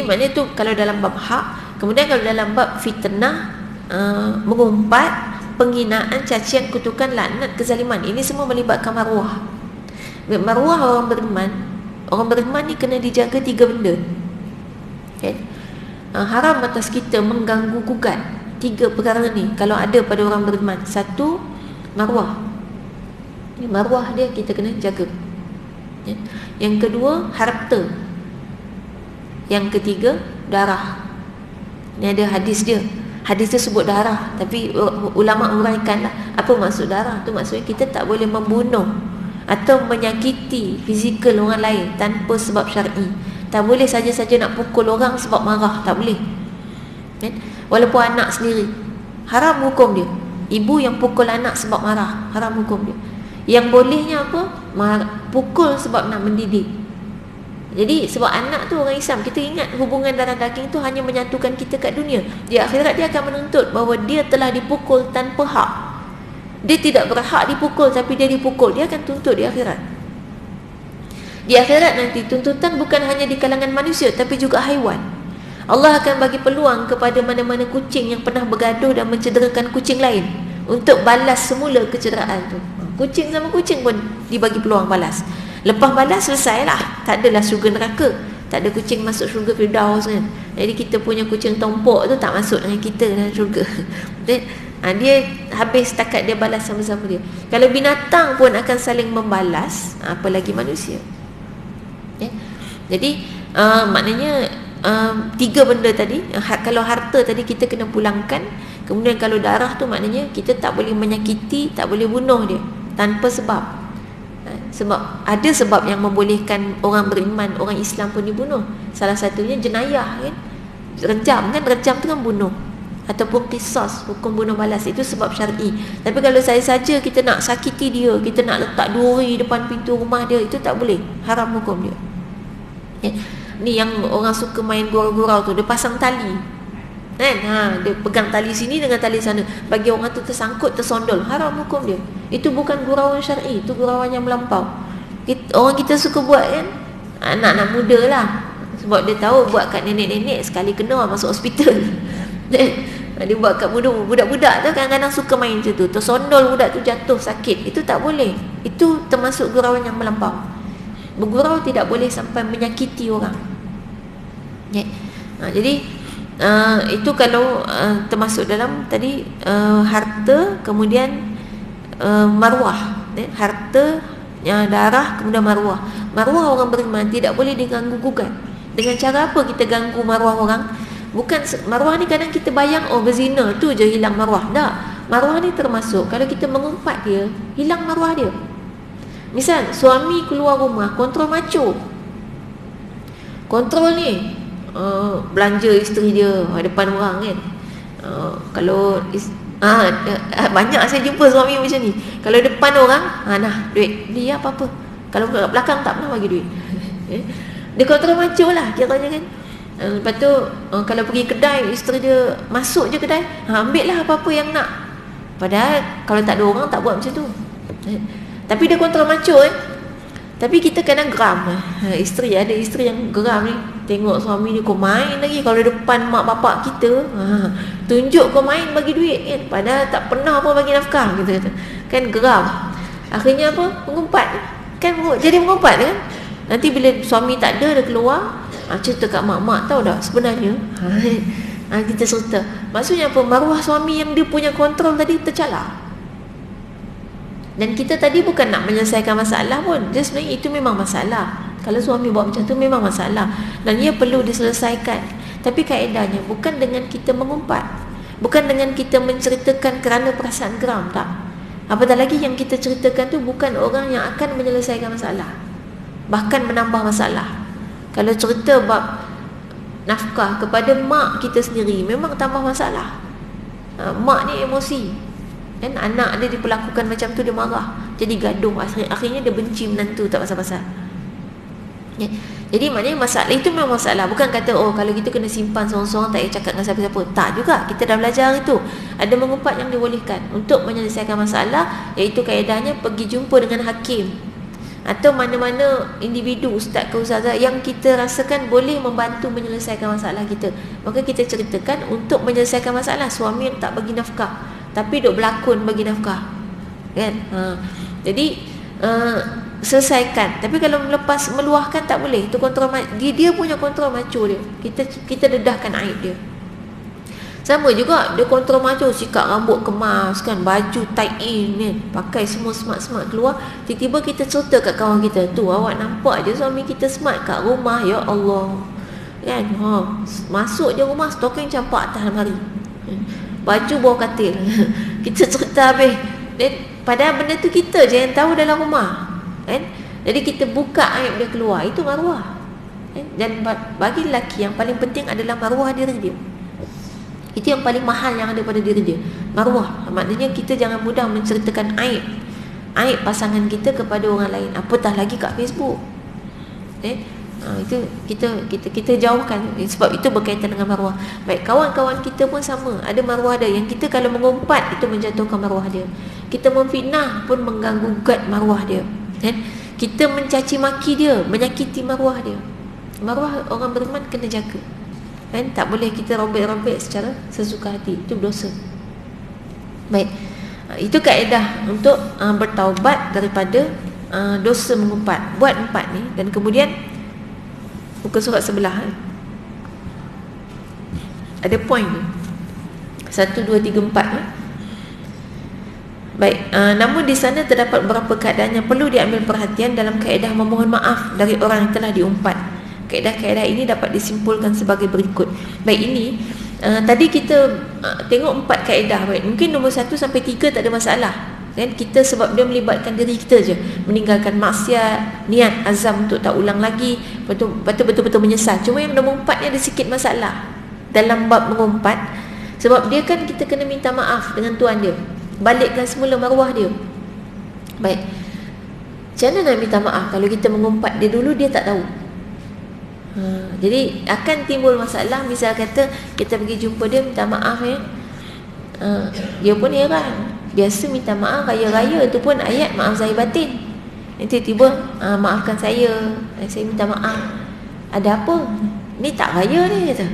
maknanya tu kalau dalam bab hak. Kemudian kalau dalam bab fitnah, mengumpat, penghinaan, cacian, kutukan, laknat, kezaliman, ini semua melibatkan maruah. Maruah orang beriman. Orang beriman ni kena dijaga 3 benda. Okay? Haram atas kita mengganggu gugat 3 perkara ni kalau ada pada orang beriman. 1, maruah. Maruah dia kita kena jaga. Yang kedua, harta. Yang ketiga, darah. Ni ada hadis dia. Hadis dia sebut darah, tapi ulama uraikanlah apa maksud darah tu. Maksudnya kita tak boleh membunuh atau menyakiti fizikal orang lain tanpa sebab syar'i. Tak boleh saja-saja nak pukul orang sebab marah, tak boleh. Walaupun anak sendiri, haram hukum dia. Ibu yang pukul anak sebab marah, haram hukum dia. Yang bolehnya apa? Pukul sebab nak mendidik. Jadi sebab anak tu orang Islam, kita ingat hubungan darah daging tu hanya menyatukan kita kat dunia. Di akhirat dia akan menuntut bahawa dia telah dipukul tanpa hak. Dia tidak berhak dipukul, tapi dia dipukul. Dia akan tuntut di akhirat. Di akhirat nanti tuntutan bukan hanya di kalangan manusia, tapi juga haiwan. Allah akan bagi peluang kepada mana-mana kucing yang pernah bergaduh dan mencederakan kucing lain untuk balas semula kecederaan tu. Kucing sama kucing pun dibagi peluang balas. Lepas balas, selesailah. Tak adalah syurga neraka. Tak ada kucing masuk syurga Firdaus kan. Jadi kita punya kucing tompok tu tak masuk dengan kita dalam syurga. Dia habis setakat dia balas sama-sama dia. Kalau binatang pun akan saling membalas, apalagi manusia. Jadi maknanya 3 benda tadi. Kalau harta tadi kita kena pulangkan. Kemudian kalau darah tu maknanya kita tak boleh menyakiti, tak boleh bunuh dia tanpa sebab. Sebab ada sebab yang membolehkan orang beriman, orang Islam pun dibunuh. Salah satunya jenayah kan. Rejam kan, rejam tu kan bunuh. Ataupun qisas, hukum bunuh balas, itu sebab syar'i. Tapi kalau saja kita nak sakiti dia, kita nak letak duri depan pintu rumah dia, itu tak boleh. Haram hukum dia. Ni yang orang suka main gurau-gurau tu, dia pasang tali kan, dia pegang tali sini dengan tali sana, bagi orang tu tersangkut, tersondol. Haram hukum dia. Itu bukan gurauan syar'i, itu gurauan yang melampau. Orang kita suka buat kan, anak-anak muda lah, sebab dia tahu buat kat nenek-nenek sekali kena masuk hospital. Dia buat kat budak-budak tu kadang-kadang suka main macam tu, tersondol budak tu, jatuh sakit. Itu tak boleh. Itu termasuk gurauan yang melampau. Bergurau tidak boleh sampai menyakiti orang. Jadi itu kalau termasuk dalam tadi harta, kemudian maruah. Harta, darah, kemudian maruah. Maruah orang beriman tidak boleh diganggu gugat. Dengan cara apa kita ganggu maruah orang? Bukan maruah ni kadang kita bayang berzina tu je hilang maruah. Tak. Maruah ni termasuk kalau kita mengumpat dia, hilang maruah dia. Misal suami keluar rumah kontrol macho. Kontrol ni belanja isteri dia depan orang kan. Kalau banyak saya jumpa suami macam ni. Kalau depan orang, nah duit dia apa-apa. Kalau kat belakang tak pernah bagi duit. Dia kontrol macho lah kiranya kan. Lepas tu kalau pergi kedai, isteri dia masuk je kedai, ambil lah apa-apa yang nak. Padahal kalau tak ada orang tak buat macam tu. Tapi dia kontrol macho Tapi kita kadang geram. Ada isteri yang geram ni, tengok suami ni kau main lagi kalau depan mak bapak kita. Tunjuk kau main bagi duit kan, padahal tak pernah pun bagi nafkah, kita kata. Kan geram. Akhirnya apa? Mengumpat. Kan jadi mengumpat kan. Nanti bila suami tak ada, dia keluar, cerita kat mak-mak, tahu tak sebenarnya kita cerita. Maksudnya apa? Maruah suami yang dia punya kontrol tadi tercalar. Dan kita tadi bukan nak menyelesaikan masalah pun. Dia sebenarnya itu memang masalah. Kalau suami buat macam tu memang masalah, dan ia perlu diselesaikan. Tapi kaedahnya bukan dengan kita mengumpat, bukan dengan kita menceritakan kerana perasaan geram, tak. Apatah lagi yang kita ceritakan tu bukan orang yang akan menyelesaikan masalah, bahkan menambah masalah. Kalau cerita bab nafkah kepada mak kita sendiri, memang tambah masalah. Mak ni emosi kan, anak dia diperlakukan macam tu, dia marah, jadi gaduh, akhirnya dia benci menantu tak pasal-pasal. Jadi maknanya masalah itu memang masalah. Bukan kata kalau kita kena simpan seorang-seorang, tak payah cakap dengan siapa-siapa. Tak juga, kita dah belajar itu. Ada mengumpat yang dibolehkan untuk menyelesaikan masalah, iaitu kaedahnya pergi jumpa dengan hakim. atau mana-mana individu ustaz ke ustazah yang kita rasakan boleh membantu menyelesaikan masalah kita, maka kita ceritakan untuk menyelesaikan masalah. Suami yang tak bagi nafkah tapi duk berlakon bagi nafkah, kan? Jadi selesaikan. Tapi kalau melepas meluahkan tak boleh. Itu kontrol dia punya kontrol macho dia. Kita dedahkan aib dia. Sama juga dia kontrol macho, sikat rambut kemas kan, baju tight in kan, pakai semua smart-smart keluar. Tiba-tiba kita cerita kat kawan kita, tu awak nampak je suami kita smart kat rumah, ya Allah kan. Masuk je rumah stocking campak atas lemari, baju bawah katil. Kita cerita habis. Dan padahal benda tu kita je yang tahu dalam rumah kan. Jadi kita buka aib dia keluar. Itu maruah kan? Dan bagi lelaki yang paling penting adalah maruah diri dia. Itu yang paling mahal yang ada pada diri dia, maruah. Maknanya kita jangan mudah menceritakan aib pasangan kita kepada orang lain, apatah lagi kat Facebook. Itu kita jauhkan, sebab itu berkaitan dengan maruah. Baik, kawan-kawan kita pun sama, ada maruah dia yang kita kalau mengumpat itu menjatuhkan maruah dia. Kita memfitnah pun mengganggu guard maruah dia, kan? Kita mencaci maki dia, menyakiti maruah dia. Maruah orang beriman kena jaga, kan? Tak boleh kita robek-robek secara sesuka hati, itu dosa. Baik, itu kaedah untuk bertaubat daripada dosa mengumpat. Buat 4 ni, dan kemudian buka surat sebelah ada poin ni 1, 2, 3, 4. Baik, namun di sana terdapat beberapa keadaan yang perlu diambil perhatian dalam kaedah memohon maaf dari orang yang telah diumpat. Kaedah-kaedah ini dapat disimpulkan sebagai berikut. Baik, ini tadi kita tengok 4 kaedah. Baik, mungkin nombor 1 sampai 3 tak ada masalah, kan? Kita sebab dia melibatkan diri kita je, meninggalkan maksiat, niat azam untuk tak ulang lagi, betul-betul menyesal. Cuma yang nombor 4 ni ada sikit masalah dalam bab mengumpat. Sebab dia kan kita kena minta maaf dengan tuan dia, balikkan semula maruah dia. Baik, macam mana nak minta maaf kalau kita mengumpat dia dulu, dia tak tahu? Jadi akan timbul masalah. Misal kata kita pergi jumpa dia, minta maaf ya, dia pun heran. Biasa minta maaf raya-raya tu pun ayat maaf zahir batin. Tiba-tiba maafkan saya minta maaf. Ada apa? Ni tak raya ni, kata.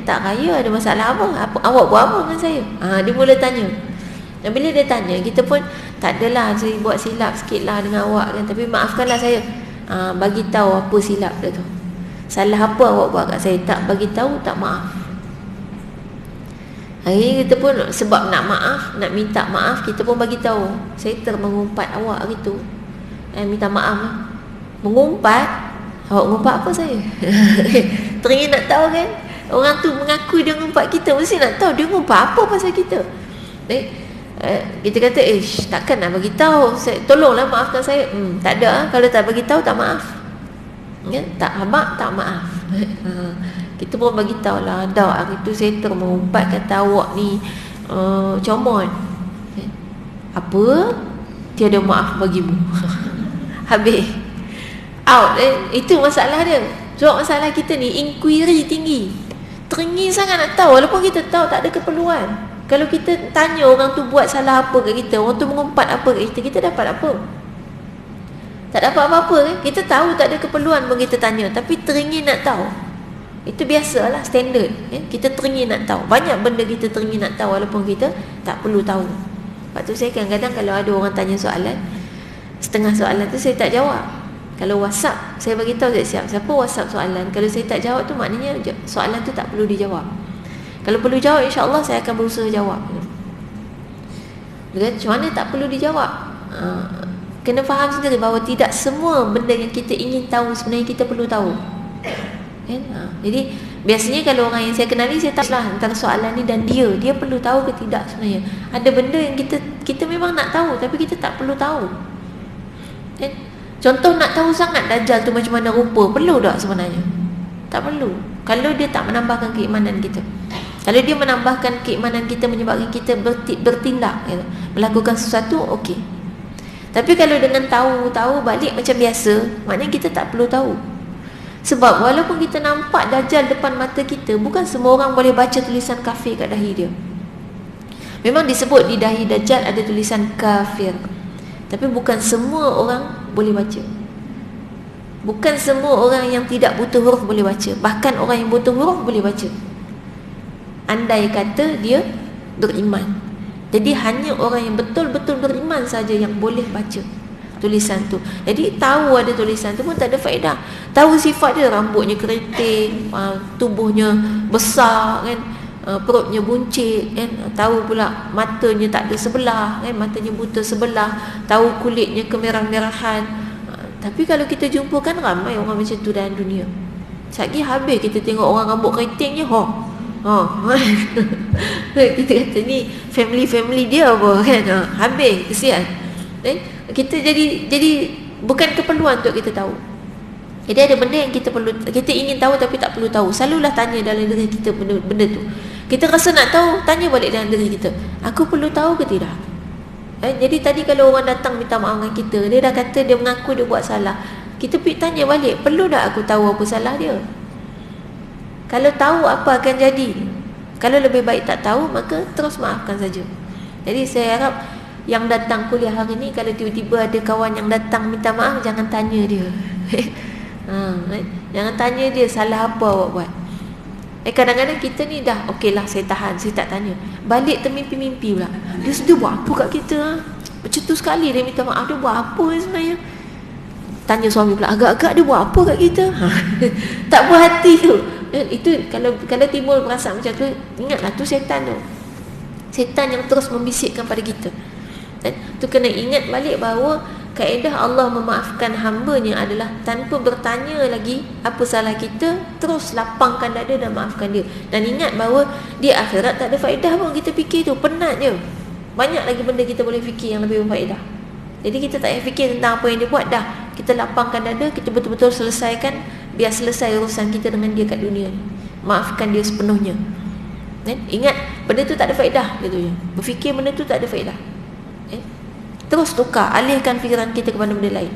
Tak raya, ada masalah apa? Awak buat apa dengan saya? Dia mula tanya. Dan bila dia tanya, kita pun tak adalah, saya buat silap sikit lah dengan awak kan, tapi maafkanlah saya. Bagi tahu apa silap dia tu. Salah apa awak buat kat saya? Tak bagi tahu, tak maaf. Hari kita pun sebab nak maaf, nak minta maaf, kita pun bagi tahu, saya termengumpat awak hari tu. Minta maaf lah. Mengumpat? Awak mengumpat apa saya? Teringin nak tahu kan? Orang tu mengaku dia mengumpat kita, mesti nak tahu dia mengumpat apa pasal kita. Kita kata, takkan nak bagi tahu. Tolonglah maafkan saya. Tak ada. Kalau tak bagi tahu, tak maaf. Ya, tak habaq, tak maaf. Kita pun bagi tahu lah, dah hari tu saya termengumpat kata awak ni comot. Apa? Tiada maaf bagimu. Habis out. Itu masalah dia. Sebab masalah kita ni inquiry tinggi, teringin sangat nak tahu, walaupun kita tahu tak ada keperluan. Kalau kita tanya orang tu buat salah apa kat kita, orang tu mengumpat apa kat kita, kita dapat apa? Tak dapat apa-apa kan? Kita tahu tak ada keperluan pun kita tanya, tapi teringin nak tahu. Itu biasalah, standard kan? Kita teringin nak tahu. Banyak benda kita teringin nak tahu walaupun kita tak perlu tahu. Sebab tu saya kadang-kadang kalau ada orang tanya soalan, setengah soalan tu saya tak jawab. Kalau WhatsApp, saya bagi tahu siap-siap. Siapa WhatsApp soalan, kalau saya tak jawab tu maknanya soalan tu tak perlu dijawab. Kalau perlu jawab, insya-Allah saya akan berusaha jawab. Macam mana tak perlu dijawab? Kena faham sendiri bahawa tidak semua benda yang kita ingin tahu sebenarnya kita perlu tahu. Kan? Jadi biasanya kalau orang yang saya kenali, saya tahulah antara soalan ni dan dia perlu tahu ke tidak sebenarnya. Ada benda yang kita memang nak tahu tapi kita tak perlu tahu. Kan? Contoh nak tahu sangat Dajjal tu macam mana rupa, perlu tak sebenarnya? Tak perlu. Kalau dia tak menambahkan keimanan kita. Kalau dia menambahkan keimanan kita, menyebabkan kita bertindak, melakukan sesuatu, okey. Tapi kalau dengan tahu balik macam biasa, maknanya kita tak perlu tahu. Sebab walaupun kita nampak Dajjal depan mata kita, bukan semua orang boleh baca tulisan kafir kat dahi dia. Memang disebut di dahi Dajjal ada tulisan kafir, tapi bukan semua orang boleh baca. Bukan semua orang yang tidak buta huruf boleh baca. Bahkan orang yang buta huruf boleh baca, andai kata dia beriman. Jadi hanya orang yang betul-betul beriman saja yang boleh baca tulisan tu. Jadi tahu ada tulisan tu pun tak ada faedah. Tahu sifat dia, rambutnya keriting, tubuhnya besar kan, perutnya buncit kan, tahu pula matanya tak ada sebelah kan, matanya buta sebelah, tahu kulitnya kemerah-merahan. Tapi kalau kita jumpa kan ramai orang macam tu dalam dunia. Sekali habis kita tengok orang rambut keriting je, kita kata ni family dia apa kan, habis, kesian. Kita jadi bukan keperluan untuk kita tahu. Jadi ada benda yang kita ingin tahu tapi tak perlu tahu. Selalulah tanya dalam diri kita benda tu. Kita rasa nak tahu, tanya balik dalam diri kita, aku perlu tahu ke tidak? Jadi tadi kalau orang datang minta maaf dengan kita, dia dah kata dia mengaku dia buat salah, kita pergi tanya balik, perlu tak aku tahu apa salah dia? Kalau tahu apa akan jadi? Kalau lebih baik tak tahu, maka terus maafkan saja. Jadi saya harap yang datang kuliah hari ni, kalau tiba-tiba ada kawan yang datang minta maaf, jangan tanya dia. Jangan tanya dia salah apa awak buat. Kadang-kadang kita ni dah okeylah, saya tahan, saya tak tanya. Balik termimpi-mimpi pula, dia buat apa kat kita? Macam tu sekali dia minta maaf, dia buat apa sebenarnya? Tanya suami pula, agak-agak dia buat apa kat kita? Tak puas hati tu. Itu kalau timbul perasaan macam tu, ingatlah tu syaitan tu. Syaitan yang terus membisikkan pada kita. Dan tu kena ingat balik bahawa kaedah Allah memaafkan hamba-Nya adalah tanpa bertanya lagi apa salah kita, terus lapangkan dada dan maafkan dia. Dan ingat bahawa di akhirat tak ada faedah pun kita fikir tu, penat je. Banyak lagi benda kita boleh fikir yang lebih berfaedah. Jadi kita tak payah fikir tentang apa yang dia buat dah. Kita lapangkan dada, kita betul-betul selesaikan, biar selesai urusan kita dengan dia kat dunia ni. Maafkan dia sepenuhnya. Ingat, benda tu tak ada faedah gitu je. Berfikir benda tu tak ada faedah. Terus tukar, alihkan fikiran kita kepada benda lain.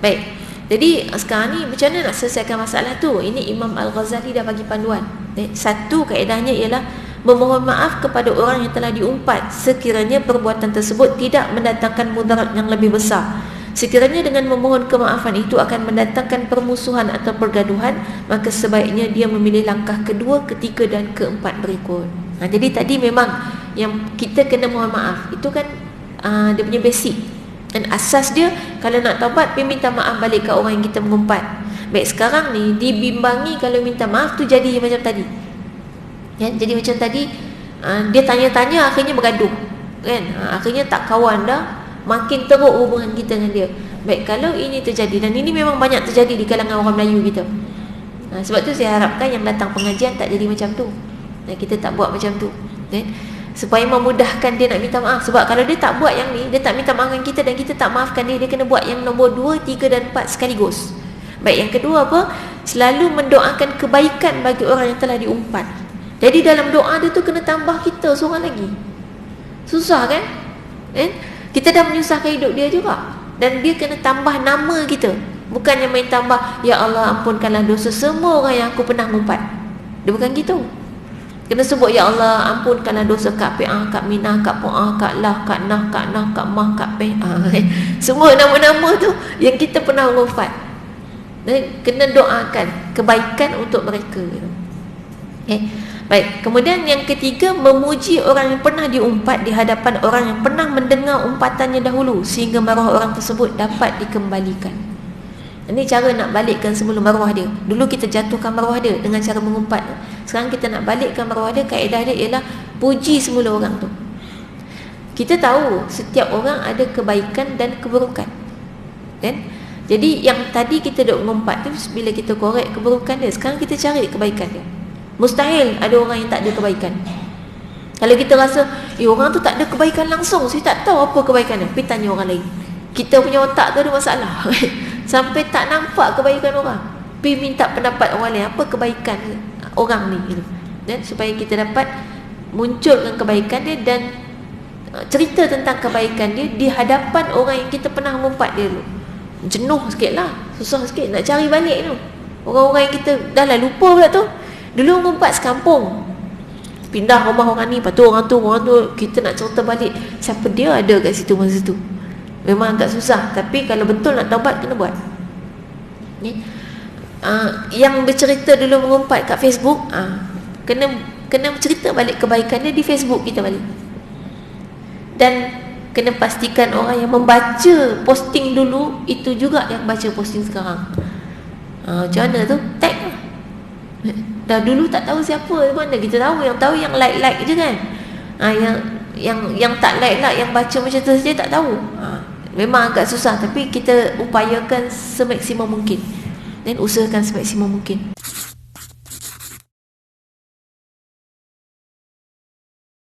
Baik. Jadi sekarang ni macam mana nak selesaikan masalah tu? Ini Imam Al-Ghazali dah bagi panduan. Satu kaedahnya ialah memohon maaf kepada orang yang telah diumpat sekiranya perbuatan tersebut tidak mendatangkan mudarat yang lebih besar. Sekiranya dengan memohon kemaafan itu akan mendatangkan permusuhan atau pergaduhan, maka sebaiknya dia memilih langkah kedua, ketiga dan keempat berikut. Jadi tadi memang yang kita kena mohon maaf itu kan dia punya basic. Dan asas dia, kalau nak taubat, pergi minta maaf balik ke orang yang kita mengumpat. Baik, sekarang ni dibimbangi kalau minta maaf tu jadi macam tadi. Jadi macam tadi, dia tanya-tanya akhirnya bergaduh kan, akhirnya tak kawan dah, makin teruk hubungan kita dengan dia. Baik, kalau ini terjadi, dan ini memang banyak terjadi di kalangan orang Melayu kita. Sebab tu saya harapkan yang datang pengajian tak jadi macam tu. Kita tak buat macam tu supaya memudahkan dia nak minta maaf. Sebab kalau dia tak buat yang ni, dia tak minta maaf dengan kita dan kita tak maafkan dia, dia kena buat yang nombor 2, 3 dan 4 sekaligus. Baik, yang kedua apa? Selalu mendoakan kebaikan bagi orang yang telah diumpat. Jadi dalam doa dia tu kena tambah kita seorang lagi. Susah kan? Kita dah menyusahkan hidup dia juga, dan dia kena tambah nama kita. Bukannya main tambah, ya Allah ampunkanlah dosa semua orang yang aku pernah ngumpat. Dia bukan gitu. Kena sebut, ya Allah ampunkanlah dosa Kak Pi'ah, Kak Minah, Kak Pu'ah, Kak Lah, Kak Nah, Kak Nah, Kak Mah, Kak Peh. Semua nama-nama tu yang kita pernah ngumpat. Kena doakan kebaikan untuk mereka. Baik, kemudian yang ketiga, memuji orang yang pernah diumpat di hadapan orang yang pernah mendengar umpatannya dahulu, sehingga maruah orang tersebut dapat dikembalikan. Ini cara nak balikkan sebelum maruah dia. Dulu kita jatuhkan maruah dia dengan cara mengumpat. Sekarang kita nak balikkan maruah dia. Kaedah dia ialah puji semula orang tu. Kita tahu setiap orang ada kebaikan dan keburukan, kan? Jadi yang tadi kita duk mengumpat tu, bila kita korek keburukan dia, sekarang kita cari kebaikan dia. Mustahil ada orang yang tak ada kebaikan. Kalau kita rasa orang tu tak ada kebaikan langsung, saya tak tahu apa kebaikan dia, pergi tanya orang lain. Kita punya otak tu ada masalah. Sampai tak nampak kebaikan orang, pergi minta pendapat orang lain, apa kebaikan orang ni gitu. Dan supaya kita dapat munculkan kebaikan dia dan cerita tentang kebaikan dia di hadapan orang yang kita pernah mengumpat dia dulu. Jenuh sikit lah, susah sikit nak cari balik tu. Orang-orang yang kita dah lah lupa pula tu. Dulu mengumpat sekampung, pindah rumah orang ni, lepas tu orang tu kita nak cerita balik siapa dia ada kat situ masa tu. Memang agak susah, tapi kalau betul nak taubat kena buat. Ni yang bercerita dulu mengumpat kat Facebook, kena cerita balik kebaikan dia di Facebook kita balik. Dan kena pastikan orang yang membaca posting dulu itu juga yang baca posting sekarang. Macam mana tu? Tag lah. Dah dulu tak tahu siapa, mana kita tahu, yang tahu yang like je kan. Yang tak like, yang baca macam tu saja tak tahu. Memang agak susah, tapi kita upayakan semaksimum mungkin dan usahakan semaksimum mungkin.